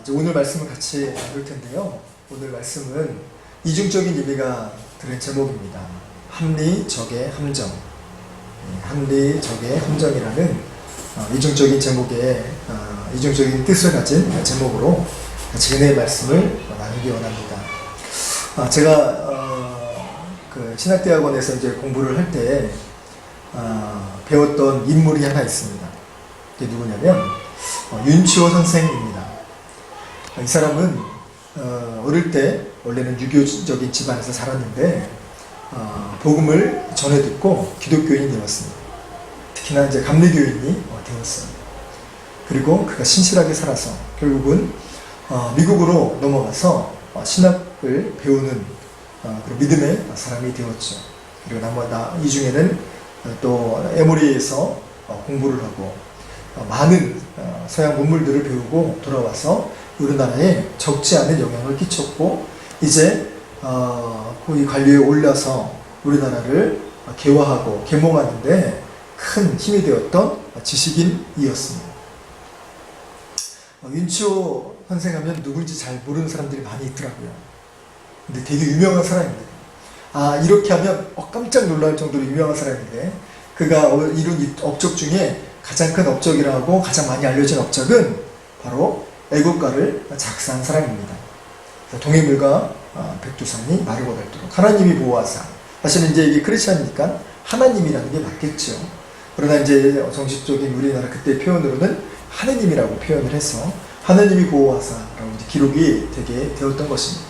이제 오늘 말씀을 같이 나눌 텐데요. 오늘 말씀은 이중적인 의미가 들은 제목입니다. 합리적의 함정. 합리적의 함정이라는 이중적인 제목의 이중적인 뜻을 가진 제목으로 같이 은혜의 말씀을 나누기 원합니다. 제가 그 신학대학원에서 이제 공부를 할 때 배웠던 인물이 하나 있습니다. 그게 누구냐면 윤치호 선생입니다. 이 사람은 어릴 때 원래는 유교적인 집안에서 자랐는데 복음을 전해 듣고 기독교인이 되었습니다. 특히나 이제 감리교인이 되었습니다. 그리고 그가 신실하게 살아서 결국은 미국으로 넘어가서 신학을 배우는 그런 믿음의 사람이 되었죠. 그리고 이 중에는 또 에모리에서 공부를 하고 많은 서양 문물들을 배우고 돌아와서 우리나라에 적지 않은 영향을 끼쳤고 이제 이 관리에 올라서 우리나라를 개화하고 계몽하는데 큰 힘이 되었던 지식인이었습니다. 윤치호 선생하면 누군지 잘 모르는 사람들이 많이 있더라고요. 근데 되게 유명한 사람입니다. 이렇게 하면 깜짝 놀랄 정도로 유명한 사람인데 그가 이룬 업적 중에 가장 큰 업적이라고 가장 많이 알려진 업적은 바로 애국가를 작사한 사람입니다. 동해물과 백두산이 마르고 닳도록 하나님이 보호하사. 사실은 이제 이게 크리스천이니까 하나님이라는 게 맞겠죠. 그러나 이제 정식적인 우리나라 그때 표현으로는 하느님이라고 표현을 해서 하나님이 보호하사라고 이제 기록이 되게 되었던 것입니다.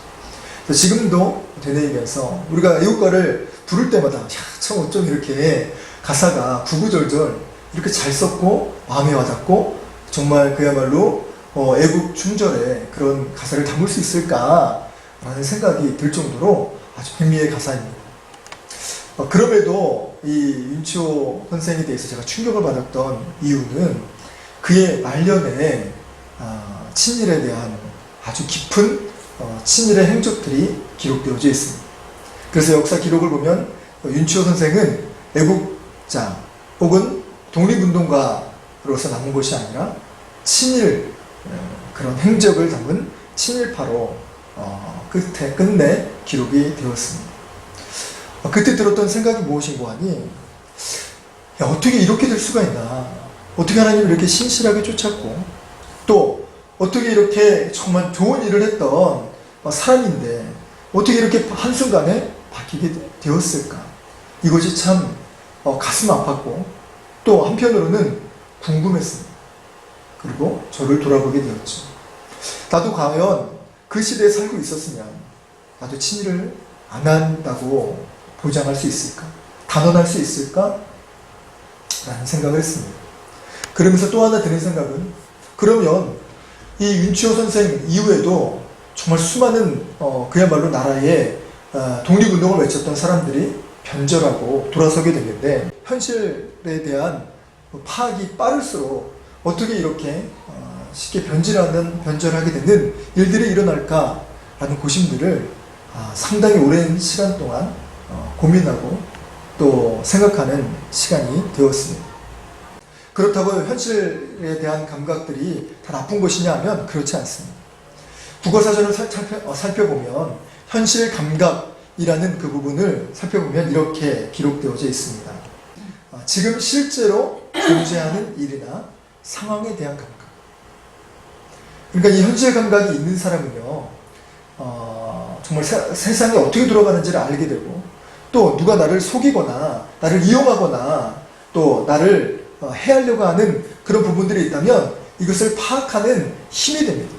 지금도 되뇌이면서 우리가 애국가를 부를 때마다 참 어쩜 이렇게 가사가 구구절절 이렇게 잘 썼고 마음에 와닿고 정말 그야말로 애국 충절에 그런 가사를 담을 수 있을까라는 생각이 들 정도로 아주 백미의 가사입니다. 그럼에도 이 윤치호 선생에 대해서 제가 충격을 받았던 이유는 그의 말년에 친일에 대한 아주 깊은 친일의 행적들이 기록되어져 있습니다. 그래서 역사 기록을 보면 윤치호 선생은 애국자 혹은 독립운동가로서 남은 것이 아니라 친일 그런 행적을 담은 친일파로 끝내 기록이 되었습니다. 그때 들었던 생각이 무엇인고 하니 어떻게 이렇게 될 수가 있나, 어떻게 하나님을 이렇게 신실하게 쫓았고 또 어떻게 이렇게 정말 좋은 일을 했던 사람인데 어떻게 이렇게 한순간에 바뀌게 되었을까. 이것이 참 가슴 아팠고 또 한편으로는 궁금했습니다. 그리고 저를 돌아보게 되었죠. 나도 과연 그 시대에 살고 있었으면 나도 친일을 안 한다고 보장할 수 있을까? 단언할 수 있을까? 라는 생각을 했습니다. 그러면서 또 하나 드는 생각은 그러면 이 윤치호 선생 이후에도 정말 수많은 그야말로 나라의 독립운동을 외쳤던 사람들이 변절하고 돌아서게 됐는데 현실에 대한 파악이 빠를수록 어떻게 이렇게 쉽게 변절하게 되는 일들이 일어날까라는 고심들을 상당히 오랜 시간 동안 고민하고 또 생각하는 시간이 되었습니다. 그렇다고 현실에 대한 감각들이 다 나쁜 것이냐 하면 그렇지 않습니다. 국어사전을 살펴보면 현실 감각이라는 그 부분을 살펴보면 이렇게 기록되어져 있습니다. 지금 실제로 존재하는 일이나 상황에 대한 감각. 그러니까 이 현실 감각이 있는 사람은요, 정말 세상이 어떻게 돌아가는지를 알게 되고 또 누가 나를 속이거나 나를 이용하거나 또 나를 해하려고 하는 그런 부분들이 있다면 이것을 파악하는 힘이 됩니다.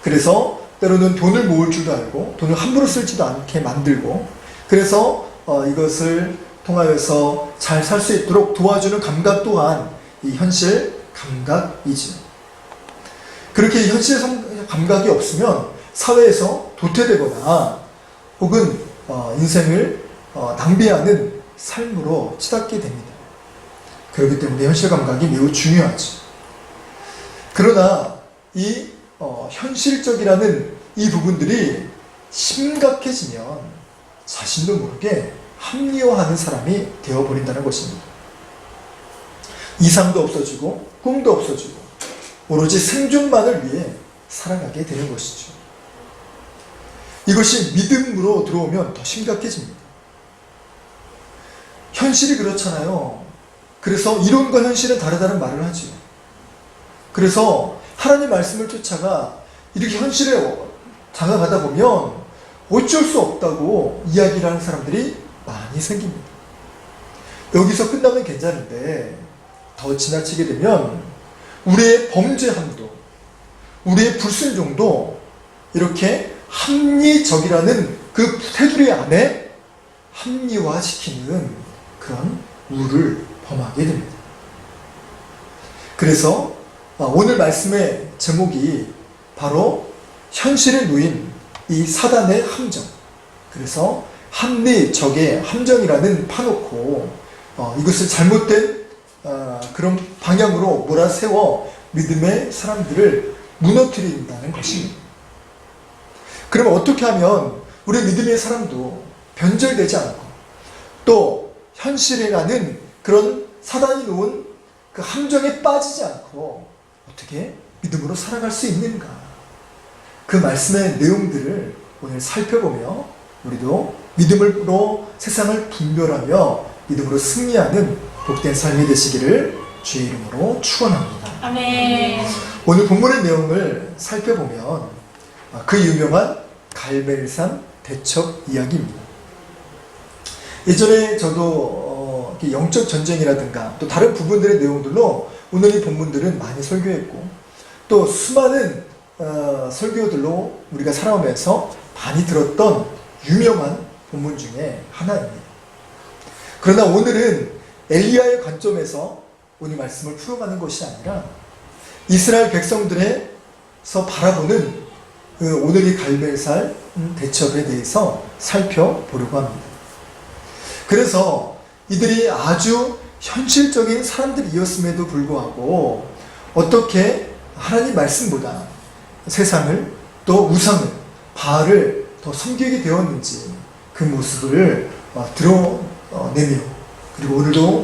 그래서 때로는 돈을 모을 줄도 알고 돈을 함부로 쓰지도 않게 만들고 그래서 이것을 통하여서 잘 살 수 있도록 도와주는 감각 또한 이 현실 감각이지요. 그렇게 현실 감각이 없으면 사회에서 도태되거나 혹은 인생을 낭비하는 삶으로 치닫게 됩니다. 그렇기 때문에 현실 감각이 매우 중요하죠. 그러나 이 현실적이라는 이 부분들이 심각해지면 자신도 모르게 합리화하는 사람이 되어버린다는 것입니다. 이상도 없어지고 꿈도 없어지고 오로지 생존만을 위해 살아가게 되는 것이죠. 이것이 믿음으로 들어오면 더 심각해집니다. 현실이 그렇잖아요. 그래서 이론과 현실은 다르다는 말을 하죠. 그래서 하나님 말씀을 쫓아가 이렇게 현실에 다가가다 보면 어쩔 수 없다고 이야기를 하는 사람들이 많이 생깁니다. 여기서 끝나면 괜찮은데 더 지나치게 되면 우리의 범죄함도, 우리의 불순종도 이렇게 합리적이라는 그 테두리 안에 합리화시키는 그런 우를 범하게 됩니다. 그래서 오늘 말씀의 제목이 바로 현실에 놓인 이 사단의 함정, 그래서 합리적의 함정이라는 파놓고 이것을 잘못된 그런 방향으로 몰아세워 믿음의 사람들을 무너뜨린다는 것입니다. 그러면 어떻게 하면 우리 믿음의 사람도 변절되지 않고 또 현실이라는 그런 사단이 놓은 그 함정에 빠지지 않고 어떻게 믿음으로 살아갈 수 있는가? 그 말씀의 내용들을 오늘 살펴보며 우리도 믿음으로 세상을 분별하며 믿음으로 승리하는 복된 삶이 되시기를 주의 이름으로 축원합니다. 아멘. 오늘 본문의 내용을 살펴보면 그 유명한 갈멜산 대첩 이야기입니다. 예전에 저도 영적 전쟁이라든가 또 다른 부분들의 내용들로 오늘 이 본문들은 많이 설교했고 또 수많은 설교들로 우리가 살아오면서 많이 들었던 유명한 본문 중에 하나입니다. 그러나 오늘은 엘리야의 관점에서 오늘 말씀을 풀어가는 것이 아니라 이스라엘 백성들에서 바라보는 오늘 이 갈멜산 대첩에 대해서 살펴보려고 합니다. 그래서 이들이 아주 현실적인 사람들이었음에도 불구하고 어떻게 하나님 말씀보다 세상을 또 우상을 바알을 더 섬기게 되었는지 그 모습을 드러내며 그리고 오늘도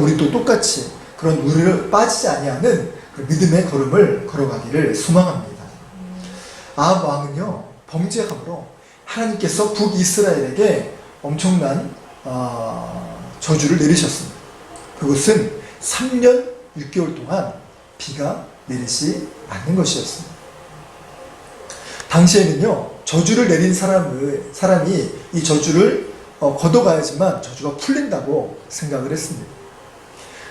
우리도 똑같이 그런 우를 빠지지 아니하는 그 믿음의 걸음을 걸어가기를 소망합니다. 아합 왕은요 범죄함으로 하나님께서 북이스라엘에게 엄청난 저주를 내리셨습니다. 그것은 3년 6개월 동안 비가 내리지 않는 것이었습니다. 당시에는요 저주를 내린 사람이 이 저주를 걷어가야지만 저주가 풀린다고 생각을 했습니다.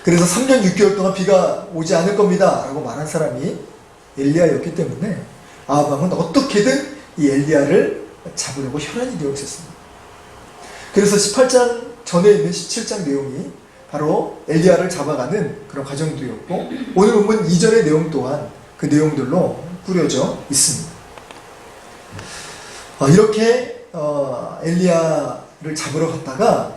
그래서 3년 6개월 동안 비가 오지 않을 겁니다 라고 말한 사람이 엘리야였기 때문에 아합 왕은 어떻게든 이 엘리야를 잡으려고 혈안이 되어 있었습니다. 그래서 18장 전에 있는 17장 내용이 바로 엘리야를 잡아가는 그런 과정들이었고 오늘 본문 이전의 내용 또한 그 내용들로 꾸려져 있습니다. 이렇게 엘리야를 잡으러 갔다가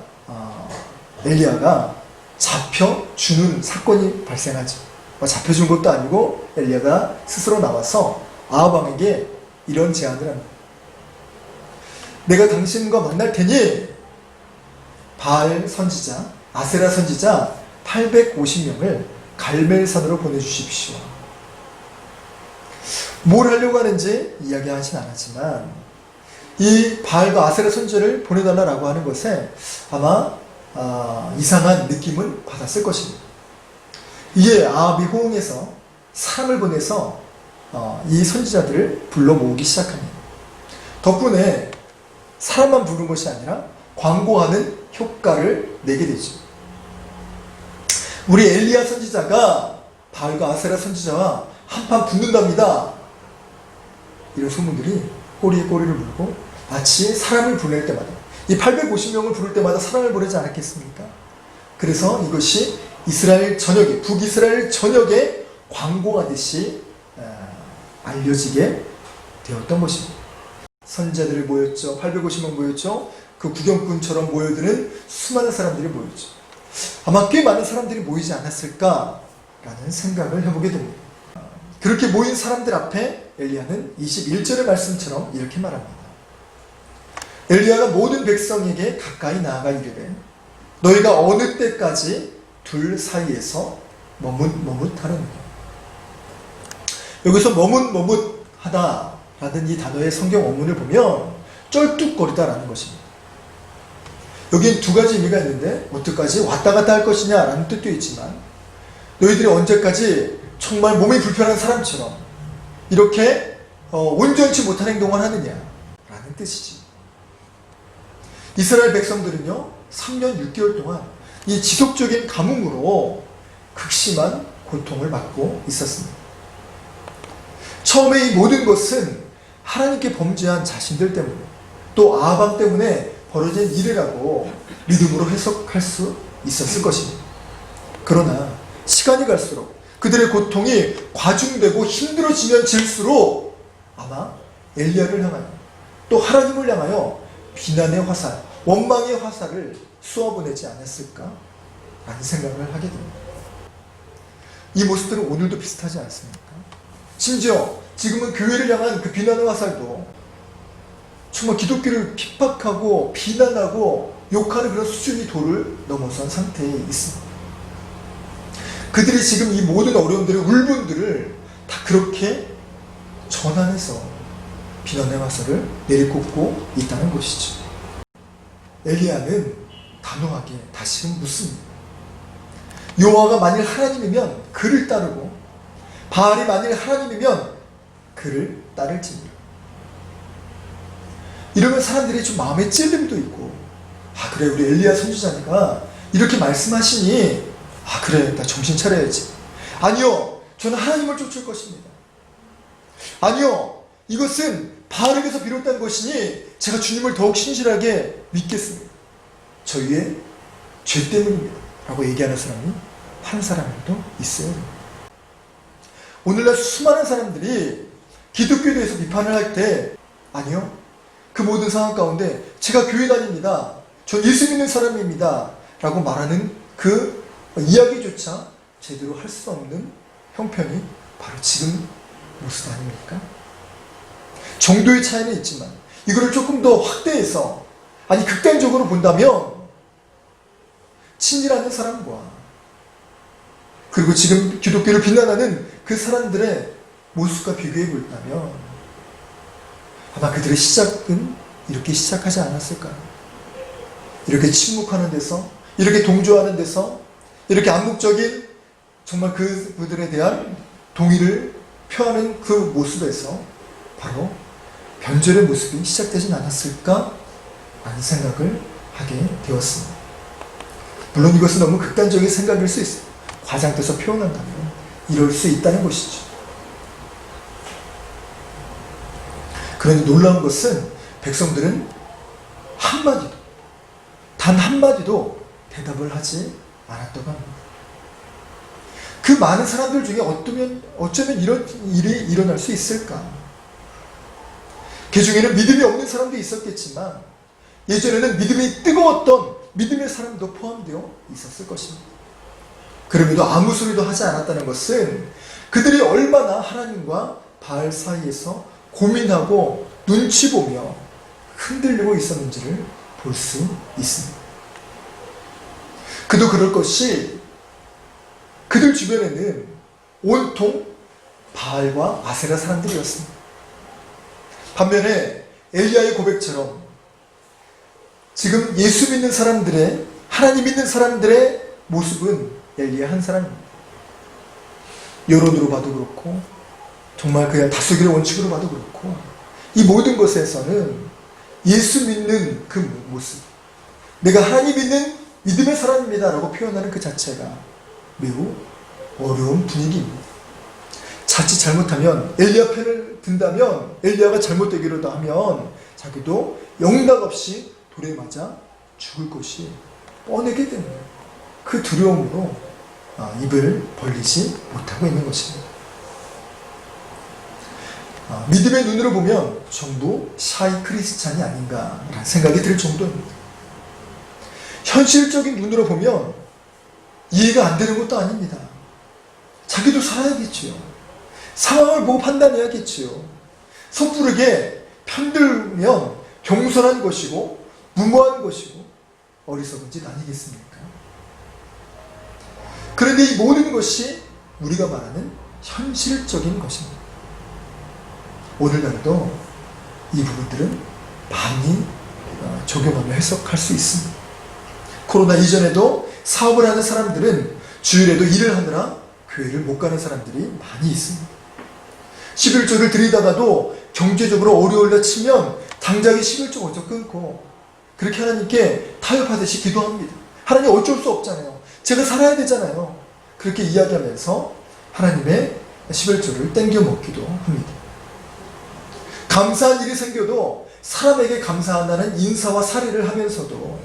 엘리야가 잡혀주는 사건이 발생하죠. 잡혀준 것도 아니고 엘리야가 스스로 나와서 아합 왕에게 이런 제안을 합니다. 내가 당신과 만날 테니 바알 선지자, 아세라 선지자 850명을 갈멜산으로 보내주십시오. 뭘 하려고 하는지 이야기하진 않았지만 이 바알과 아세라 선지자를 보내달라고 하는 것에 아마 이상한 느낌을 받았을 것입니다. 이에 아합이 호응해서 사람을 보내서 이 선지자들을 불러 모으기 시작합니다. 덕분에 사람만 부른 것이 아니라 광고하는 효과를 내게 되죠. 우리 엘리야 선지자가 바알과 아세라 선지자와 한판 붙는답니다. 이런 소문들이 꼬리에 꼬리를 물고 마치 사람을 보낼 때마다 이 850명을 부를 때마다 사람을 보내지 않았겠습니까? 그래서 이것이 이스라엘 전역에 북이스라엘 전역에 광고하듯이 알려지게 되었던 것입니다. 선지자들이 모였죠. 850명 모였죠. 그 구경꾼처럼 모여드는 수많은 사람들이 모였죠. 아마 꽤 많은 사람들이 모이지 않았을까라는 생각을 해보게 됩니다. 그렇게 모인 사람들 앞에 엘리야는 21절의 말씀처럼 이렇게 말합니다. 엘리야가 모든 백성에게 가까이 나아가 이르되 너희가 어느 때까지 둘 사이에서 머뭇머뭇하느냐. 여기서 머뭇머뭇 하다라는 이 단어의 성경 원문을 보면 쩔뚝거리다라는 것입니다. 여기엔 두 가지 의미가 있는데, 어떻게까지 왔다 갔다 할 것이냐라는 뜻도 있지만, 너희들이 언제까지 정말 몸이 불편한 사람처럼 이렇게 온전치 못한 행동을 하느냐라는 뜻이지. 이스라엘 백성들은요 3년 6개월 동안 이 지속적인 가뭄으로 극심한 고통을 받고 있었습니다. 처음에 이 모든 것은 하나님께 범죄한 자신들 때문에, 또 아합 때문에 벌어진 일이라고 믿음으로 해석할 수 있었을 것입니다. 그러나 시간이 갈수록 그들의 고통이 과중되고 힘들어지면 질수록 아마 엘리야를 향하여, 또 하나님을 향하여 비난의 화살, 원망의 화살을 쏘아보내지 않았을까 라는 생각을 하게 됩니다. 이 모습들은 오늘도 비슷하지 않습니까? 심지어 지금은 교회를 향한 그 비난의 화살도 정말 기독교를 핍박하고 비난하고 욕하는 그런 수준이 도를 넘어선 상태에 있습니다. 그들이 지금 이 모든 어려움들의 울분들을 다 그렇게 전환해서 비난의 화살을 내리꽂고 있다는 것이죠. 엘리야는 단호하게 다시금 묻습니다. 여호와가 만일 하나님이면 그를 따르고 바알이 만일 하나님이면 그를 따를지니라. 이러면 사람들이 좀 마음에 찔림도 있고, 그래 우리 엘리야 선지자니까 이렇게 말씀하시니 그래 나 정신 차려야지. 아니요, 저는 하나님을 쫓을 것입니다. 아니요, 이것은 바알에게서 비롯된 것이니 제가 주님을 더욱 신실하게 믿겠습니다. 저희의 죄 때문입니다 라고 얘기하는 사람이 한 사람도 있어요. 오늘날 수많은 사람들이 기독교에 대해서 비판을 할 때, 아니요, 그 모든 상황 가운데 제가 교회 다닙니다, 전 예수 믿는 사람입니다 라고 말하는 그 이야기조차 제대로 할 수 없는 형편이 바로 지금 모습 아닙니까? 정도의 차이는 있지만 이거를 조금 더 확대해서, 아니 극단적으로 본다면 친일하는 사람과 그리고 지금 기독교를 비난하는 그 사람들의 모습과 비교해 본다면 아마 그들의 시작은 이렇게 시작하지 않았을까요? 이렇게 침묵하는 데서, 이렇게 동조하는 데서, 이렇게 암묵적인 정말 그들에 대한 동의를 표하는 그 모습에서 바로 변절의 모습이 시작되진 않았을까 라는 생각을 하게 되었습니다. 물론 이것은 너무 극단적인 생각일 수 있어요. 과장돼서 표현한다면 이럴 수 있다는 것이죠. 그런데 놀라운 것은 백성들은 한마디도, 단 한마디도 대답을 하지 않았다고 합니다. 그 많은 사람들 중에 어쩌면 이런 일이 일어날 수 있을까? 그 중에는 믿음이 없는 사람도 있었겠지만 예전에는 믿음이 뜨거웠던 믿음의 사람도 포함되어 있었을 것입니다. 그럼에도 아무 소리도 하지 않았다는 것은 그들이 얼마나 하나님과 바알 사이에서 고민하고 눈치 보며 흔들리고 있었는지를 볼 수 있습니다. 그도 그럴 것이 그들 주변에는 온통 바알과 아세라 사람들이었습니다. 반면에 엘리야의 고백처럼 지금 예수 믿는 사람들의, 하나님 믿는 사람들의 모습은 엘리야 한 사람입니다. 여론으로 봐도 그렇고 정말 그냥 다수결의 원칙으로 봐도 그렇고 이 모든 것에서는 예수 믿는 그 모습, 내가 하나님 믿는 믿음의 사람입니다 라고 표현하는 그 자체가 매우 어려운 분위기입니다. 자칫 잘못하면 엘리야 편을 든다면, 엘리야가 잘못되기로도 하면 자기도 영락없이 돌에 맞아 죽을 것이 뻔하게 되는 그 두려움으로 입을 벌리지 못하고 있는 것입니다. 믿음의 눈으로 보면 전부 샤이 크리스찬이 아닌가라는 생각이 들 정도입니다. 현실적인 눈으로 보면 이해가 안 되는 것도 아닙니다. 자기도 살아야겠지요. 상황을 보고 판단해야겠지요. 섣부르게 편들면 경솔한 것이고 무모한 것이고 어리석은 짓 아니겠습니까? 그런데 이 모든 것이 우리가 말하는 현실적인 것입니다. 오늘날도 이 부분들은 많이 적용하며 해석할 수 있습니다. 코로나 이전에도 사업을 하는 사람들은 주일에도 일을 하느라 교회를 못 가는 사람들이 많이 있습니다. 11조를 드리다가도 경제적으로 어려울려 치면 당장에 11조 먼저 끊고 그렇게 하나님께 타협하듯이 기도합니다. 하나님 어쩔 수 없잖아요. 제가 살아야 되잖아요. 그렇게 이야기하면서 하나님의 11조를 땡겨 먹기도 합니다. 감사한 일이 생겨도 사람에게 감사한다는 인사와 사례를 하면서도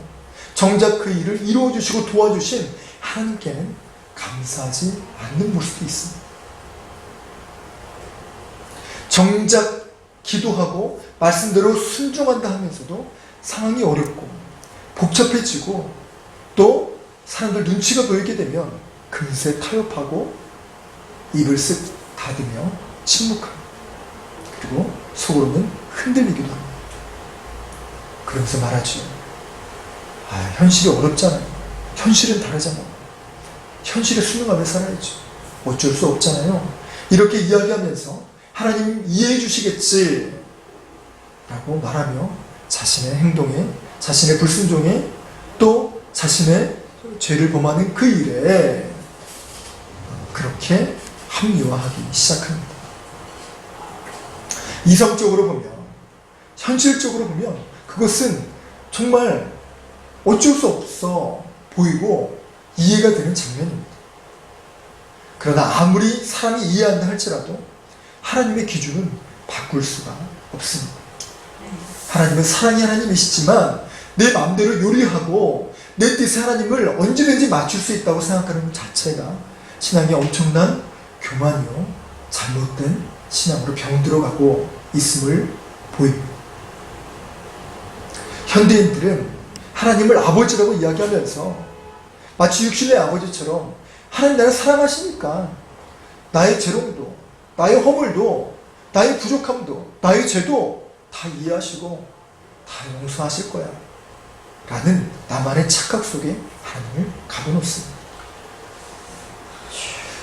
정작 그 일을 이루어주시고 도와주신 하나님께는 감사하지 않는 모습도 있습니다. 정작 기도하고 말씀대로 순종한다 하면서도 상황이 어렵고 복잡해지고 또 사람들 눈치가 보이게 되면 금세 타협하고 입을 쓱 닫으며 침묵합니다. 그리고 속으로는 흔들리기도 합니다. 그러면서 말하죠. 현실이 어렵잖아요. 현실은 다르잖아요. 현실에 순응하며 살아야죠. 어쩔 수 없잖아요. 이렇게 이야기하면서 하나님 이해해 주시겠지 라고 말하며 자신의 행동에, 자신의 불순종에 또 자신의 죄를 범하는 그 일에 그렇게 합리화하기 시작합니다. 이성적으로 보면, 현실적으로 보면 그것은 정말 어쩔 수 없어 보이고 이해가 되는 장면입니다. 그러나 아무리 사람이 이해한다 할지라도 하나님의 기준은 바꿀 수가 없습니다. 하나님은 사랑의 하나님이시지만 내 마음대로 요리하고 내 뜻에 하나님을 언제든지 맞출 수 있다고 생각하는 것 자체가 신앙이 엄청난 교만이요 잘못된 신앙으로 병들어가고 있음을 보입니다. 현대인들은 하나님을 아버지라고 이야기하면서 마치 육신의 아버지처럼 하나님 나를 사랑하시니까 나의 재롱도, 나의 허물도, 나의 부족함도, 나의 죄도 다 이해하시고 다 용서하실 거야 라는 나만의 착각 속에 하나님을 가둬놓습니다.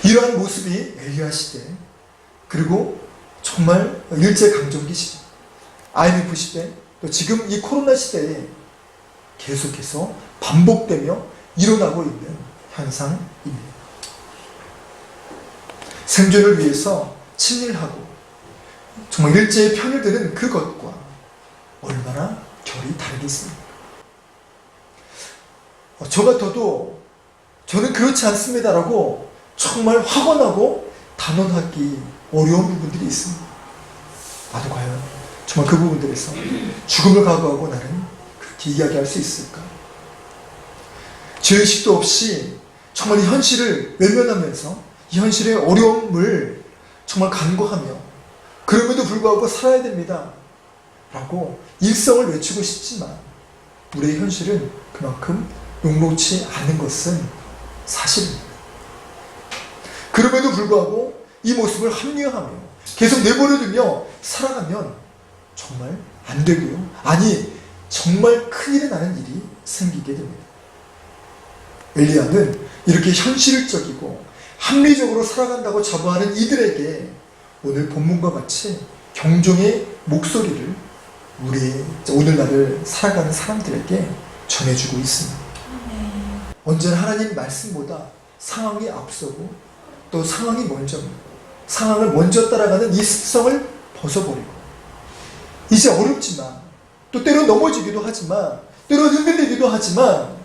이러한 모습이 엘리야 시대, 그리고 정말 일제강점기 시대, IMF 시대, 또 지금 이 코로나 시대에 계속해서 반복되며 일어나고 있는 현상입니다. 생존을 위해서 친일하고 정말 일제의 편을 드는 그것과 얼마나 결이 다르겠습니까? 저 같아도 저는 그렇지 않습니다라고 정말 확언하고 단언하기 어려운 부분들이 있습니다. 나도 과연 정말 그 부분들에서 죽음을 각오하고 나는 그렇게 이야기할 수 있을까? 죄의식도 없이 정말 이 현실을 외면하면서 이 현실의 어려움을 정말 간구하며 그럼에도 불구하고 살아야 됩니다 라고 일성을 외치고 싶지만 우리의 현실은 그만큼 녹록치 않은 것은 사실입니다. 그럼에도 불구하고 이 모습을 합리화하며 계속 내버려두며 살아가면 정말 안 되고요. 아니 정말 큰일이 나는 일이 생기게 됩니다. 엘리야는 이렇게 현실적이고 합리적으로 살아간다고 자부하는 이들에게 오늘 본문과 같이 경종의 목소리를 우리의 오늘날을 살아가는 사람들에게 전해주고 있습니다. 언제나 하나님 말씀보다 상황이 앞서고 또 상황이 먼저입니다. 상황을 먼저 따라가는 이 습성을 벗어버리고 이제 어렵지만 또 때로 넘어지기도 하지만 때로 흔들리기도 하지만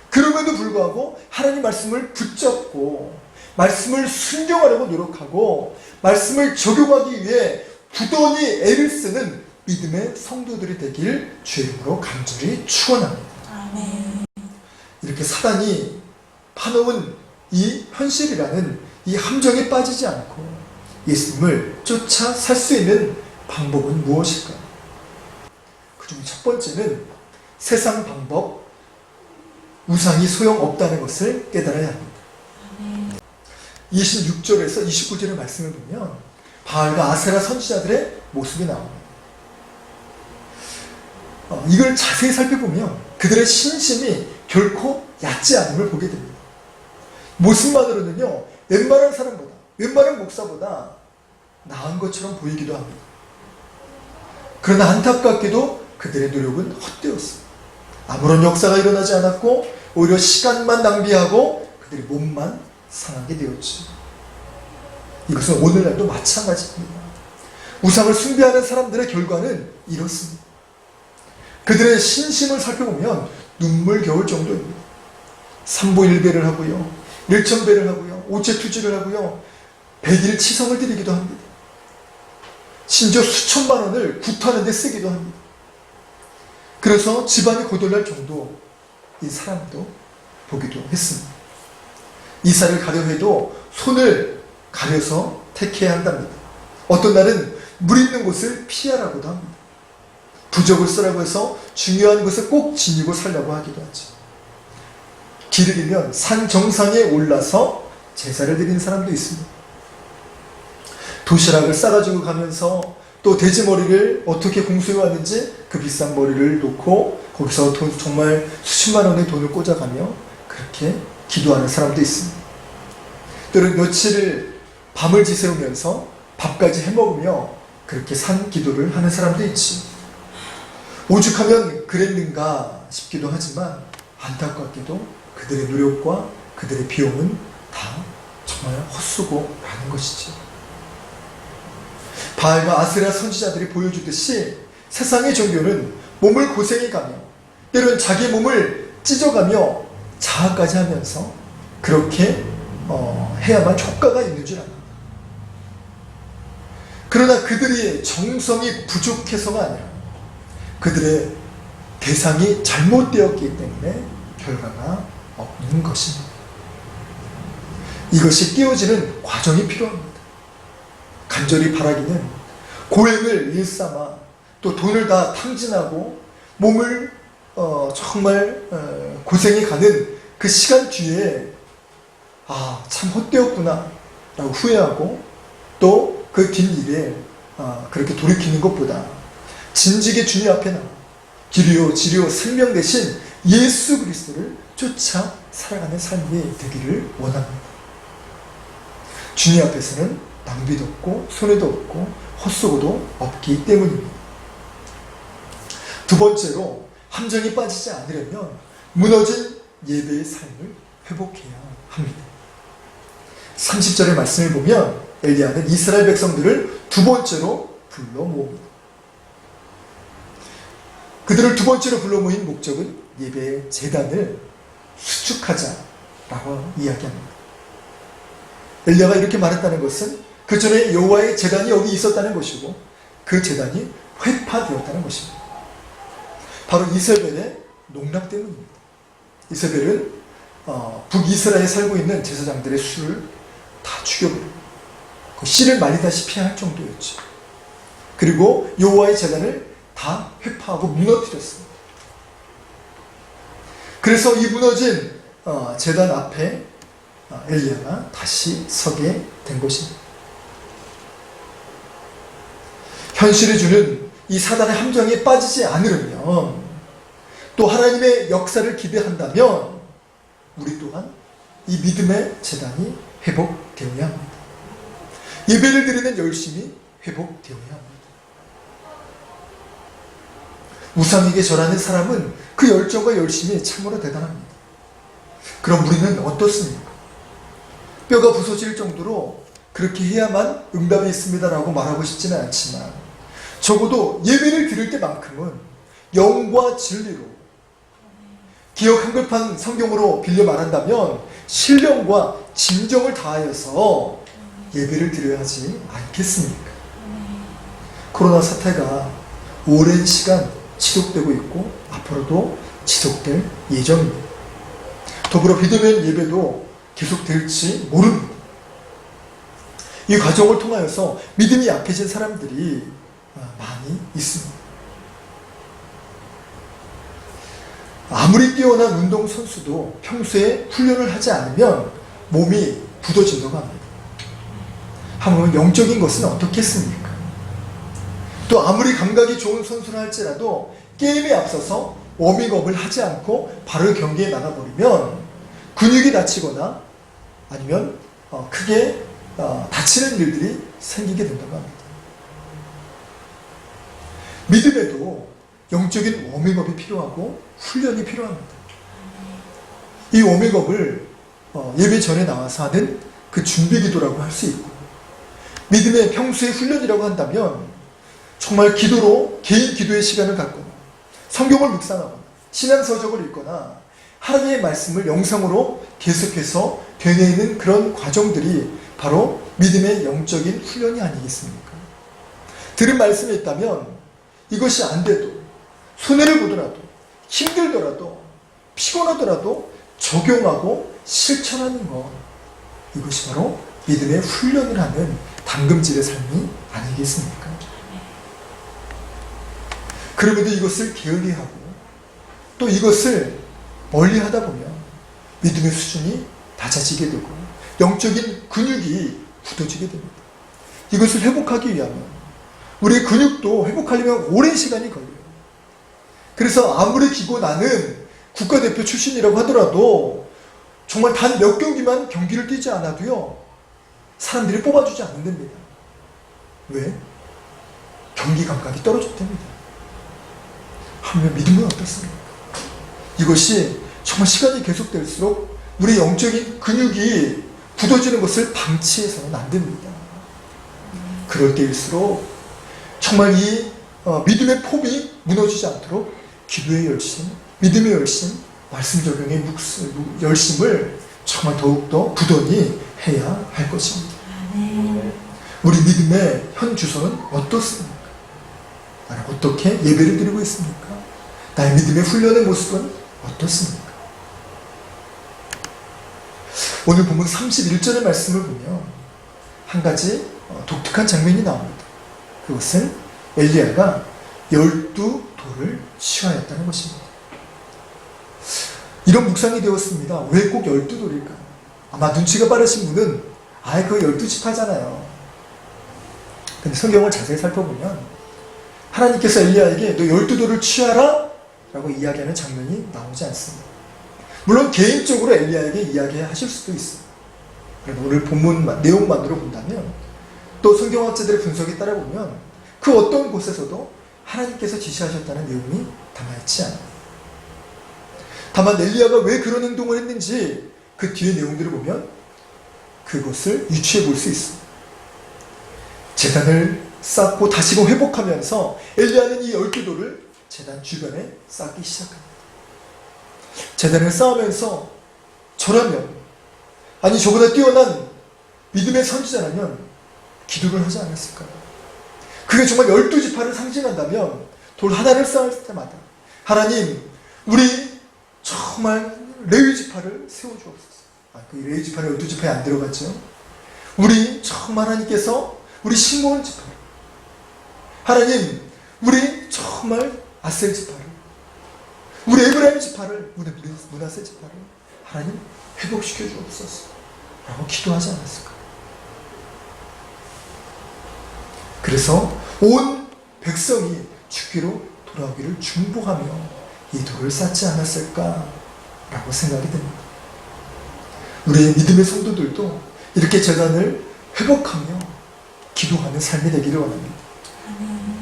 그럼에도 불구하고 하나님 말씀을 붙잡고 말씀을 순종하려고 노력하고 말씀을 적용하기 위해 부단히 애를 쓰는 믿음의 성도들이 되길 주의 이름으로 간절히 축원합니다. 아멘. 이렇게 사단이 파놓은 이 현실이라는 이 함정에 빠지지 않고 예수님을 쫓아 살 수 있는 방법은 무엇일까요? 그중 첫 번째는 세상 방법, 우상이 소용없다는 것을 깨달아야 합니다. 26절에서 29절의 말씀을 보면 바알과 아세라 선지자들의 모습이 나옵니다. 이걸 자세히 살펴보면 그들의 신심이 결코 얕지 않음을 보게 됩니다. 모습만으로는요 웬만한 사람보다 웬만한 목사보다 나은 것처럼 보이기도 합니다. 그러나 안타깝게도 그들의 노력은 헛되었습니다. 아무런 역사가 일어나지 않았고 오히려 시간만 낭비하고 그들의 몸만 상하게 되었지. 이것은 오늘날도 마찬가지입니다. 우상을 숭배하는 사람들의 결과는 이렇습니다. 그들의 신심을 살펴보면 눈물겨울 정도입니다. 삼보일배를 하고요, 일천배를 하고요, 오체투지를 하고요, 백일치성을 드리기도 합니다. 심지어 수천만 원을 구타하는 데 쓰기도 합니다. 그래서 집안이 고돌날 정도 이 사람도 보기도 했습니다. 이사를 가려 해도 손을 가려서 택해야 한답니다. 어떤 날은 물 있는 곳을 피하라고도 합니다. 부적을 쓰라고 해서 중요한 것을 꼭 지니고 살라고 하기도 하죠. 길을 잃으면 산 정상에 올라서 제사를 드리는 사람도 있습니다. 도시락을 싸가지고 가면서 또 돼지머리를 어떻게 공수해 왔는지 그 비싼 머리를 놓고 거기서 정말 수십만 원의 돈을 꽂아가며 그렇게 기도하는 사람도 있습니다. 때로는 며칠을 밤을 지새우면서 밥까지 해먹으며 그렇게 산 기도를 하는 사람도 있지. 오죽하면 그랬는가 싶기도 하지만 안타깝게도 그들의 노력과 그들의 비용은 다 정말 헛수고라는 것이지. 바알과 아세라 선지자들이 보여주듯이 세상의 종교는 몸을 고생해가며 때로는 자기 몸을 찢어가며 자아까지 하면서 그렇게 해야만 효과가 있는 줄 압니다. 그러나 그들의 정성이 부족해서가 아니라 그들의 대상이 잘못되었기 때문에 결과가 없는 것입니다. 이것이 깨어지는 과정이 필요합니다. 간절히 바라기는 고행을 일삼아 또 돈을 다 탕진하고 몸을 정말 고생해 가는 그 시간 뒤에 참 헛되었구나 라고 후회하고 또 그 뒷일에 그렇게 돌이키는 것보다 진직의 주님 앞에 나와 길이요 진리요 생명 대신 예수 그리스도를 쫓아 살아가는 삶이 되기를 원합니다. 주님 앞에서는 낭비도 없고 손해도 없고 헛수고도 없기 때문입니다. 두 번째로 함정이 빠지지 않으려면 무너진 예배의 삶을 회복해야 합니다. 30절의 말씀을 보면 엘리야는 이스라엘 백성들을 두 번째로 불러 모읍니다. 그들을 두 번째로 불러 모인 목적은 예배의 제단을 수축하자라고 이야기합니다. 엘리야가 이렇게 말했다는 것은 그 전에 여호와의 제단이 여기 있었다는 것이고 그 제단이 회파되었다는 것입니다. 바로 이세벨의 농락 때문입니다. 이세벨은 북이스라엘에 살고 있는 제사장들의 수를 다 죽여버립니다. 그 씨를 말리다시피 할 정도였죠. 그리고 여호와의 제단을 다 회파하고 무너뜨렸습니다. 그래서 이 무너진 제단 앞에 엘리야가 다시 서게 된 것입니다. 현실이 주는 이 사단의 함정에 빠지지 않으려면 또 하나님의 역사를 기대한다면 우리 또한 이 믿음의 제단이 회복되어야 합니다. 예배를 드리는 열심이 회복되어야 합니다. 우상에게 절하는 사람은 그 열정과 열심이 참으로 대단합니다. 그럼 우리는 어떻습니까? 뼈가 부서질 정도로 그렇게 해야만 응답이 있습니다라고 말하고 싶지는 않지만 적어도 예배를 드릴 때만큼은 영과 진리로 기억 한글판 성경으로 빌려 말한다면 신령과 진정을 다하여서 예배를 드려야 하지 않겠습니까? 코로나 사태가 오랜 시간 지속되고 있고 앞으로도 지속될 예정입니다. 더불어 비대면 예배도 계속될지 모릅니다. 이 과정을 통하여서 믿음이 약해진 사람들이 많이 있습니다. 아무리 뛰어난 운동선수도 평소에 훈련을 하지 않으면 몸이 굳어진다고 합니다. 하물며 영적인 것은 어떻겠습니까? 또 아무리 감각이 좋은 선수를 할지라도 게임에 앞서서 워밍업을 하지 않고 바로 경기에 나가버리면 근육이 다치거나 아니면 크게 다치는 일들이 생기게 된다고 합니다. 믿음에도 영적인 워밍업이 필요하고 훈련이 필요합니다. 이 워밍업을 예배 전에 나와서 하는 그 준비 기도라고 할 수 있고, 믿음의 평소의 훈련이라고 한다면 정말 기도로 개인 기도의 시간을 갖거나 성경을 묵상하거나 신앙서적을 읽거나 하나님의 말씀을 영상으로 계속해서 되뇌이는 그런 과정들이 바로 믿음의 영적인 훈련이 아니겠습니까? 들은 말씀이 있다면 이것이 안 돼도, 손해를 보더라도, 힘들더라도, 피곤하더라도 적용하고 실천하는 것, 이것이 바로 믿음의 훈련을 하는 담금질의 삶이 아니겠습니까? 그럼에도 이것을 게을리하고 또 이것을 멀리 하다 보면 믿음의 수준이 낮아지게 되고 영적인 근육이 굳어지게 됩니다. 이것을 회복하기 위하면 우리의 근육도 회복하려면 오랜 시간이 걸려요. 그래서 아무리 기고 나는 국가대표 출신이라고 하더라도 정말 단 몇 경기만 경기를 뛰지 않아도요, 사람들이 뽑아주지 않는답니다. 왜? 경기 감각이 떨어졌답니다. 하면 믿음은 어떻습니까? 이것이 정말 시간이 계속될수록 우리 영적인 근육이 굳어지는 것을 방치해서는 안 됩니다. 그럴 때일수록 정말 이 믿음의 폼이 무너지지 않도록 기도의 열심, 믿음의 열심, 말씀 적용의 열심을 정말 더욱더 부단히 해야 할 것입니다. 우리 믿음의 현 주소는 어떻습니까? 나는 어떻게 예배를 드리고 있습니까? 나의 믿음의 훈련의 모습은 어떻습니까? 오늘 본문 31절의 말씀을 보면 한 가지 독특한 장면이 나옵니다. 그것은 엘리야가 12돌을 취하였다는 것입니다. 이런 묵상이 되었습니다. 왜 꼭 12돌일까? 아마 눈치가 빠르신 분은 그 12지파잖아요. 근데 성경을 자세히 살펴보면 하나님께서 엘리야에게 너 12돌을 취하라 라고 이야기하는 장면이 나오지 않습니다. 물론 개인적으로 엘리야에게 이야기하실 수도 있어요. 그런데 오늘 본문 내용만으로 본다면, 또 성경학자들의 분석에 따라 보면 그 어떤 곳에서도 하나님께서 지시하셨다는 내용이 담아있지 않아요. 다만 엘리야가 왜 그런 행동을 했는지 그 뒤에 내용들을 보면 그것을 유추해 볼 수 있습니다. 제단을 쌓고 다시금 회복하면서 엘리야는 이 12돌을 제단 주변에 쌓기 시작합니다. 제단을 쌓으면서 저라면, 아니 저보다 뛰어난 믿음의 선지자라면 기도를 하지 않았을까요? 그게 정말 12지파를 상징한다면 돌 하나를 쌓을 때마다 하나님, 우리 정말 레위지파를 세워주옵소서. 그 레위지파는 12지파에 안 들어갔죠. 우리 정말 하나님께서 우리 시므온 지파를, 하나님 우리 정말 아셀 지파를, 우리 에브라임 지파를, 우리 므낫세 지파를 하나님 회복시켜 주옵소서 라고 기도하지 않았을까? 그래서 온 백성이 죽기로 돌아오기를 중보하며 이 돌을 쌓지 않았을까 라고 생각이 됩니다. 우리의 믿음의 성도들도 이렇게 제단을 회복하며 기도하는 삶이 되기를 원합니다.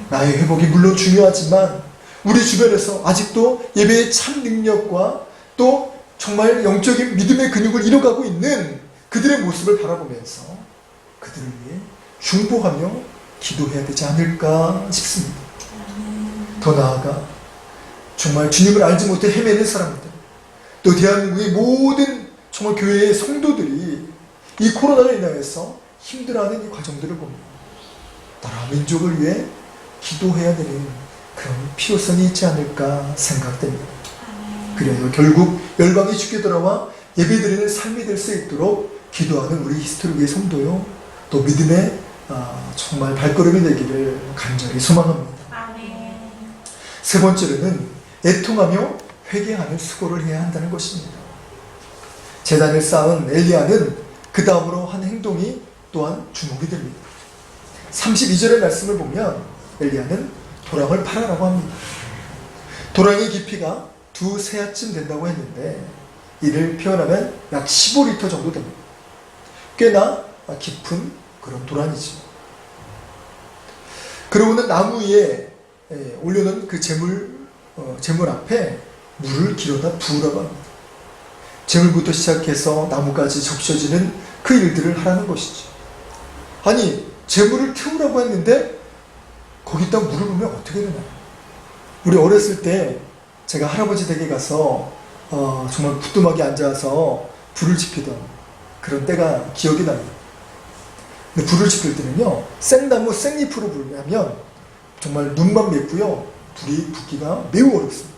나의 회복이 물론 중요하지만 우리 주변에서 아직도 예배의 참 능력과 또 정말 영적인 믿음의 근육을 잃어가고 있는 그들의 모습을 바라보면서 그들을 위해 중보하며 기도해야 되지 않을까 싶습니다. 더 나아가 정말 주님을 알지 못해 헤매는 사람들, 또 대한민국의 모든 정말 교회의 성도들이 이 코로나로 인하여서 힘들어하는 이 과정들을 보면 나라 민족을 위해 기도해야 되는 그런 필요성이 있지 않을까 생각됩니다. 그래요. 결국 열방이 주께 돌아와 예배드리는 삶이 될 수 있도록 기도하는 우리 히스토리의 성도요, 또 믿음의 정말 발걸음이 되기를 간절히 소망합니다. 세 번째로는 애통하며 회개하는 수고를 해야 한다는 것입니다. 제단을 쌓은 엘리야는 그 다음으로 한 행동이 또한 주목이 됩니다. 32절의 말씀을 보면 엘리야는 도랑을 팔아라고 합니다. 도랑의 깊이가 2세야쯤 된다고 했는데 이를 표현하면 약 15리터 정도 됩니다. 꽤나 깊은 그런 도랑이죠. 그러고는 나무 위에 올려놓은 그 제물 앞에 물을 길어다 부으라고 합니다. 제물부터 시작해서 나무까지 적셔지는 그 일들을 하라는 것이죠. 아니, 제물을 태우라고 했는데 거기다 물을 부으면 어떻게 되나요? 우리 어렸을 때 제가 할아버지 댁에 가서 정말 부뚜막에 앉아서 불을 지피던 그런 때가 기억이 납니다. 근데 불을 지필 때는요, 생나무 생잎으로 불을 하면 정말 눈만 맵고요, 불이 붙기가 매우 어렵습니다.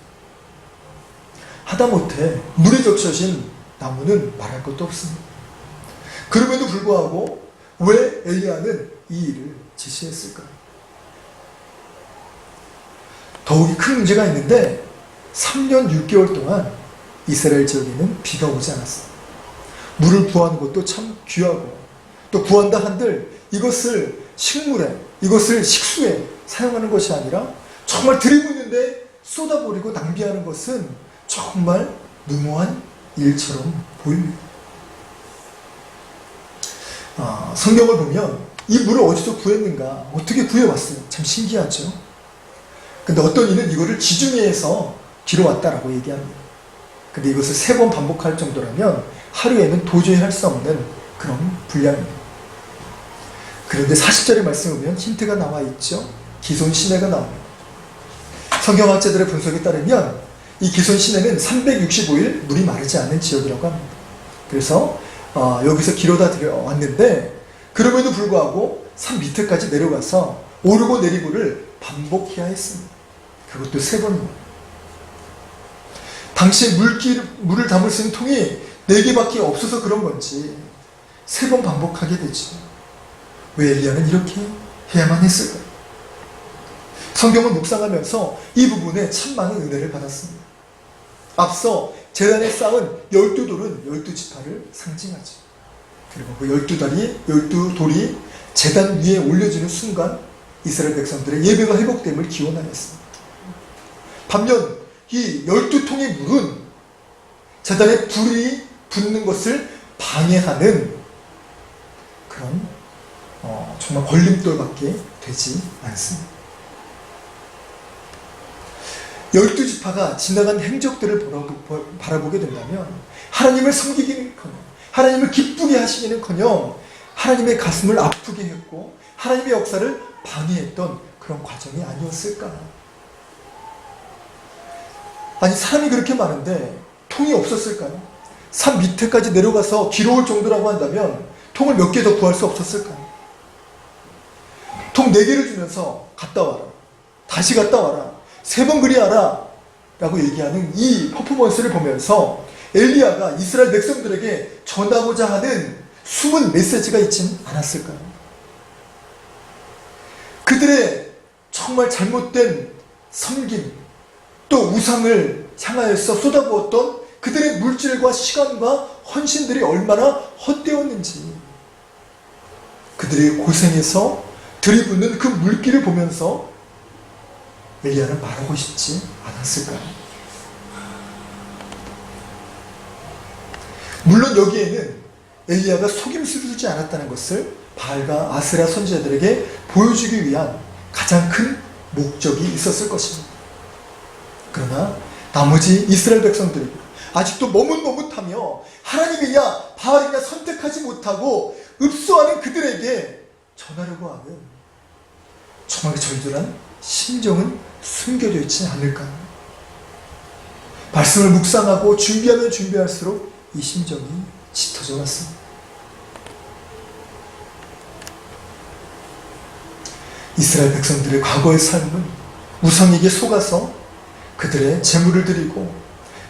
하다못해 물에 적셔진 나무는 말할 것도 없습니다. 그럼에도 불구하고 왜 엘리야는 이 일을 지시했을까요? 더욱이 큰 문제가 있는데 3년 6개월 동안 이스라엘 지역에는 비가 오지 않았습니다. 물을 구하는 것도 참 귀하고, 또 구한다 한들 이것을 식물에, 이것을 식수에 사용하는 것이 아니라 정말 들이붓는데 쏟아버리고 낭비하는 것은 정말 무모한 일처럼 보입니다. 성경을 보면 이 물을 어디서 구했는가, 어떻게 구해왔어요? 참 신기하죠. 근데 어떤 이는 이거를 지중해에서 길어왔다라고 얘기합니다. 근데 이것을 3번 반복할 정도라면 하루에는 도저히 할 수 없는 그런 분량입니다. 그런데 40절의 말씀을 보면 힌트가 나와 있죠. 기손 시내가 나옵니다. 성경학자들의 분석에 따르면 이 기손 시내는 365일 물이 마르지 않는 지역이라고 합니다. 그래서 여기서 길어다 들여왔는데, 그럼에도 불구하고 산 밑에까지 내려가서 오르고 내리고를 반복해야 했습니다. 그것도 3번입니다. 당시 물을 담을 수 있는 통이 4개밖에 없어서 그런 건지 3번 반복하게 되죠. 왜 엘리야는 이렇게 해야만 했을까요? 성경을 묵상하면서 이 부분에 참 많은 은혜를 받았습니다. 앞서 제단에 쌓은 12돌은 12지파를 상징하죠. 그리고 그 12돌이 제단 위에 올려지는 순간 이스라엘 백성들의 예배가 회복됨을 기원하였습니다. 반면 이 12통의 물은 제단에 불이 붙는 것을 방해하는 그런 정말 걸림돌밖에 되지 않습니다. 12지파가 지나간 행적들을 바라보게 된다면 하나님을 섬기기는커녕, 하나님을 기쁘게 하시기는커녕 하나님의 가슴을 아프게 했고 하나님의 역사를 방해했던 그런 과정이 아니었을까. 아니, 사람이 그렇게 많은데 통이 없었을까요? 산 밑에까지 내려가서 길어올 정도라고 한다면 통을 몇 개 더 구할 수 없었을까요? 통 4개를 주면서 갔다 와라, 다시 갔다 와라, 3번 그리하라 라고 얘기하는 이 퍼포먼스를 보면서 엘리야가 이스라엘 백성들에게 전하고자 하는 숨은 메시지가 있진 않았을까요? 그들의 정말 잘못된 섬김, 또 우상을 향하여서 쏟아부었던 그들의 물질과 시간과 헌신들이 얼마나 헛되었는지, 그들의 고생에서 들이붓는 그 물기를 보면서 엘리야는 말하고 싶지 않았을까요? 물론 여기에는 엘리야가 속임수를 두지 않았다는 것을 바알과 아스라 선지자들에게 보여주기 위한 가장 큰 목적이 있었을 것입니다. 그러나 나머지 이스라엘 백성들이 아직도 머뭇머뭇하며 하나님이냐 바알이냐 선택하지 못하고 읍소하는 그들에게 전하려고 하는 정말 절절한 심정은 숨겨져 있지 않을까요? 말씀을 묵상하고 준비하면 준비할수록 이 심정이 짙어져 왔습니다. 이스라엘 백성들의 과거의 삶은 우상에게 속아서 그들의 재물을 드리고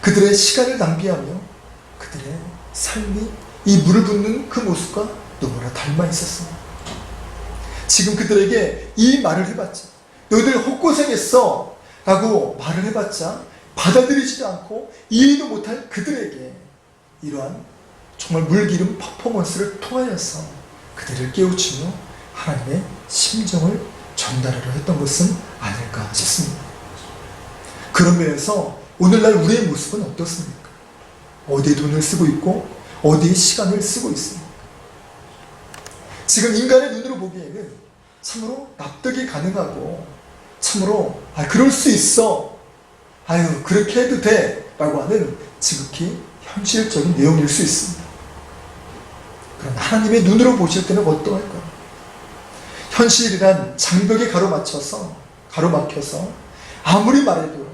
그들의 시간을 낭비하며 그들의 삶이 이 물을 붓는 그 모습과 너무나 닮아 있었습니다. 지금 그들에게 이 말을 해봤자, 너희들 헛고생했어 라고 말을 해봤자 받아들이지도 않고 이해도 못할 그들에게 이러한 정말 물기름 퍼포먼스를 통하여서 그들을 깨우치며 하나님의 심정을 전달하려 했던 것은 아닐까 싶습니다. 그런 면에서 오늘날 우리의 모습은 어떻습니까? 어디에 돈을 쓰고 있고 어디에 시간을 쓰고 있습니까? 지금 인간의 눈으로 보기에는 참으로 납득이 가능하고 참으로 그럴 수 있어, 아유 그렇게 해도 돼 라고 하는 지극히 현실적인 내용일 수 있습니다. 그러나 하나님의 눈으로 보실 때는 어떠할까요? 현실이란 장벽에 가로막혀서 아무리 말해도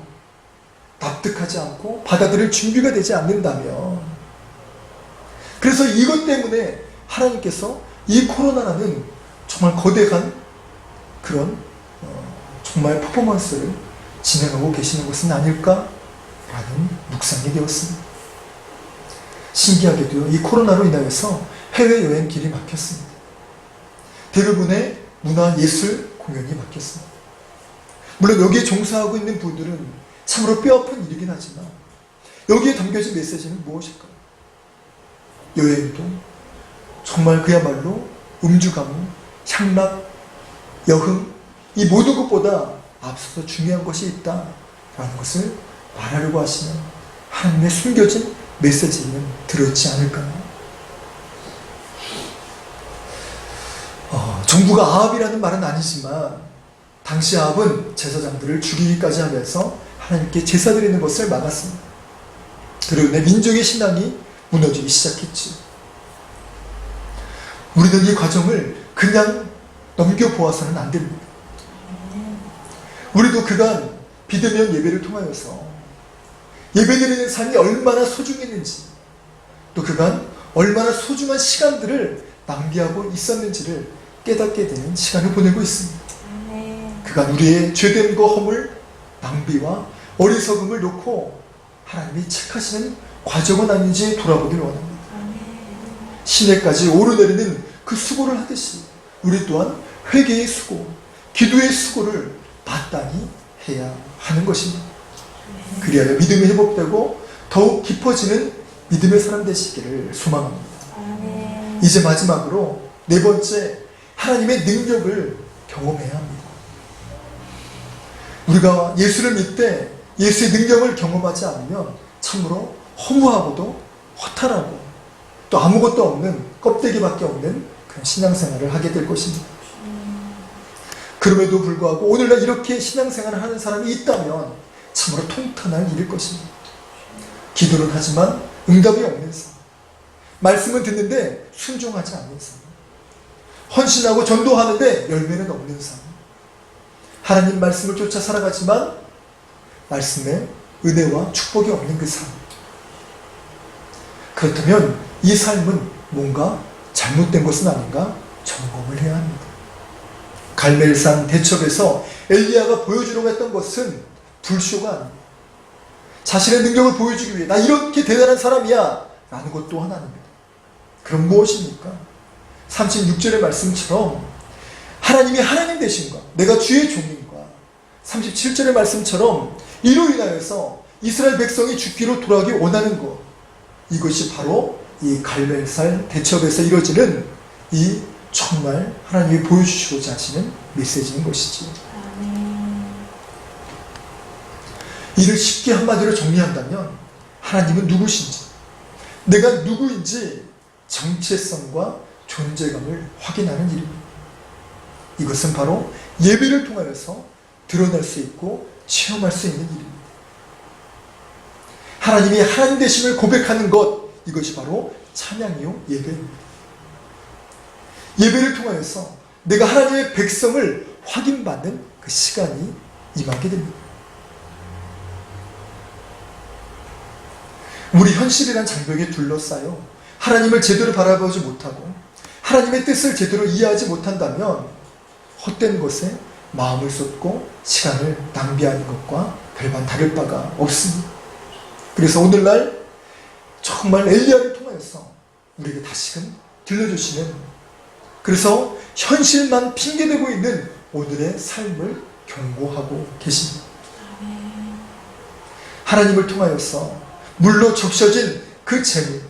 납득하지 않고 받아들일 준비가 되지 않는다면, 그래서 이것 때문에 하나님께서 이 코로나라는 정말 거대한 그런 정말 퍼포먼스를 진행하고 계시는 것은 아닐까라는 묵상이 되었습니다. 신기하게도요, 이 코로나로 인하여서 해외여행 길이 막혔습니다. 대부분의 문화예술 공연이 막혔습니다. 물론 여기에 종사하고 있는 분들은 참으로 뼈아픈 일이긴 하지만 여기에 담겨진 메시지는 무엇일까요? 여행도 정말 그야말로 음주가무, 향락, 여흥, 이 모든 것보다 앞서서 중요한 것이 있다라는 것을 말하려고 하시는 하나님의 숨겨진 메시지는 들었지 않을까요? 정부가 아합이라는 말은 아니지만 당시 아합은 제사장들을 죽이기까지 하면서 하나님께 제사 드리는 것을 막았습니다. 그로 인해 민족의 신앙이 무너지기 시작했지. 우리는 이 과정을 그냥 넘겨보아서는 안 됩니다. 우리도 그간 비대면 예배를 통하여서 예배드리는 삶이 얼마나 소중했는지, 또 그간 얼마나 소중한 시간들을 낭비하고 있었는지를 깨닫게 되는 시간을 보내고 있습니다. 그간 우리의 죄됨과 허물, 낭비와 어리석음을 놓고 하나님이 책하시는 과정은 아닌지 돌아보기를 원합니다. 시내까지 오르내리는 그 수고를 하듯이 우리 또한 회개의 수고, 기도의 수고를 마땅히 해야 하는 것입니다. 그리하여 믿음이 회복되고 더욱 깊어지는 믿음의 사람 되시기를 소망합니다. 이제 마지막으로 네 번째, 하나님의 능력을 경험해야 합니다. 우리가 예수를 믿되 예수의 능력을 경험하지 않으면 참으로 허무하고도 허탈하고 또 아무것도 없는 껍데기밖에 없는 그런 신앙생활을 하게 될 것입니다. 그럼에도 불구하고 오늘날 이렇게 신앙생활을 하는 사람이 있다면 참으로 통탄한 일일 것입니다. 기도는 하지만 응답이 없는 삶, 말씀은 듣는데 순종하지 않는 삶, 헌신하고 전도하는데 열매는 없는 삶, 하나님 말씀을 쫓아 살아가지만 말씀에 은혜와 축복이 없는 그 삶. 그렇다면 이 삶은 뭔가 잘못된 것은 아닌가 점검을 해야 합니다. 갈멜산 대첩에서 엘리야가 보여주려고 했던 것은 불쇼가 아닙니다. 자신의 능력을 보여주기 위해 나 이렇게 대단한 사람이야 라는 것 또한 아닙니다. 그럼 무엇입니까? 36절의 말씀처럼 하나님이 하나님 되신가, 내가 주의 종인가, 37절의 말씀처럼 이로 인하여서 이스라엘 백성이 죽기로 돌아가기 원하는 것, 이것이 바로 이 갈멜산 대첩에서 이루어지는 이 정말 하나님이 보여주시고자 하시는 메시지인 것이지. 이를 쉽게 한마디로 정리한다면 하나님은 누구신지, 내가 누구인지 정체성과 존재감을 확인하는 일입니다. 이것은 바로 예배를 통하여서 드러날 수 있고 체험할 수 있는 일입니다. 하나님이 하나님 되심을 고백하는 것, 이것이 바로 찬양이요 예배입니다. 예배를 통하여서 내가 하나님의 백성을 확인받는 그 시간이 임하게 됩니다. 우리 현실이란 장벽에 둘러싸여 하나님을 제대로 바라보지 못하고 하나님의 뜻을 제대로 이해하지 못한다면 헛된 것에 마음을 쏟고 시간을 낭비하는 것과 별반 다를 바가 없습니다. 그래서 오늘날 정말 엘리야를 통하여서 우리에게 다시금 들려주시는, 그래서 현실만 핑계대고 있는 오늘의 삶을 경고하고 계십니다. 하나님을 통하여서 물로 적셔진 그 재물,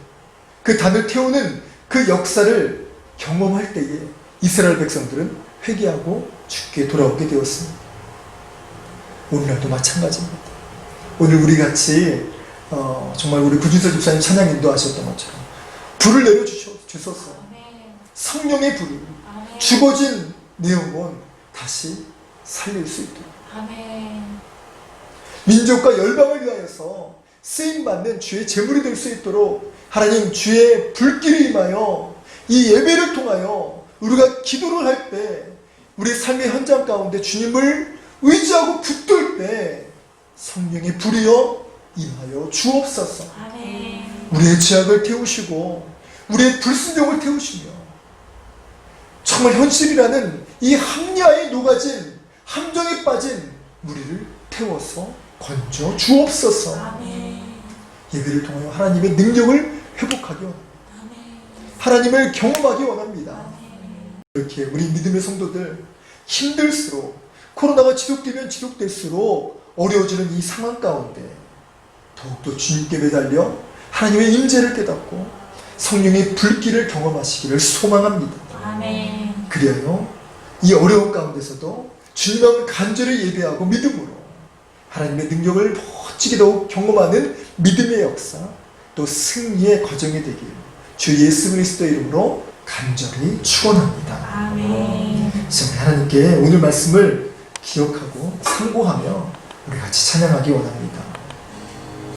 그 담을 태우는 그 역사를 경험할 때에 이스라엘 백성들은 회개하고 주께 돌아오게 되었습니다. 오늘날도 마찬가지입니다. 오늘 우리 같이 정말 우리 구준서 집사님 찬양 인도하셨던 것처럼 불을 내려주셔서 성령의 불이 죽어진 내 영혼 다시 살릴 수 있도록, 아멘. 민족과 열방을 위하여서 쓰임받는 주의 제물이 될 수 있도록 하나님 주의 불길이 임하여 이 예배를 통하여 우리가 기도를 할 때 우리 삶의 현장 가운데 주님을 의지하고 붙들 때 성령의 불이여 임하여 주옵소서. 아멘. 우리의 죄악을 태우시고 우리의 불순종을 태우시며 정말 현실이라는 이 함야에 녹아진 함정에 빠진 우리를 태워서 건져 주옵소서. 아멘. 예배를 통하여 하나님의 능력을 회복하기 원합니다. 아멘. 하나님을 경험하기 원합니다. 아멘. 이렇게 우리 믿음의 성도들 힘들수록 코로나가 지속되면 지속될수록 어려워지는 이 상황 가운데 더욱더 주님께 매달려 하나님의 임재를 깨닫고 성령의 불길을 경험하시기를 소망합니다. 아멘. 그리하여 이 어려운 가운데서도 주님 앞을 간절히 예배하고 믿음으로 하나님의 능력을 멋지게 더욱 경험하는 믿음의 역사 또 승리의 과정이 되길 주 예수 그리스도의 이름으로 간절히 축원합니다. 아멘. 정말 하나님께 오늘 말씀을 기억하고 상고하며 우리 같이 찬양하기 원합니다.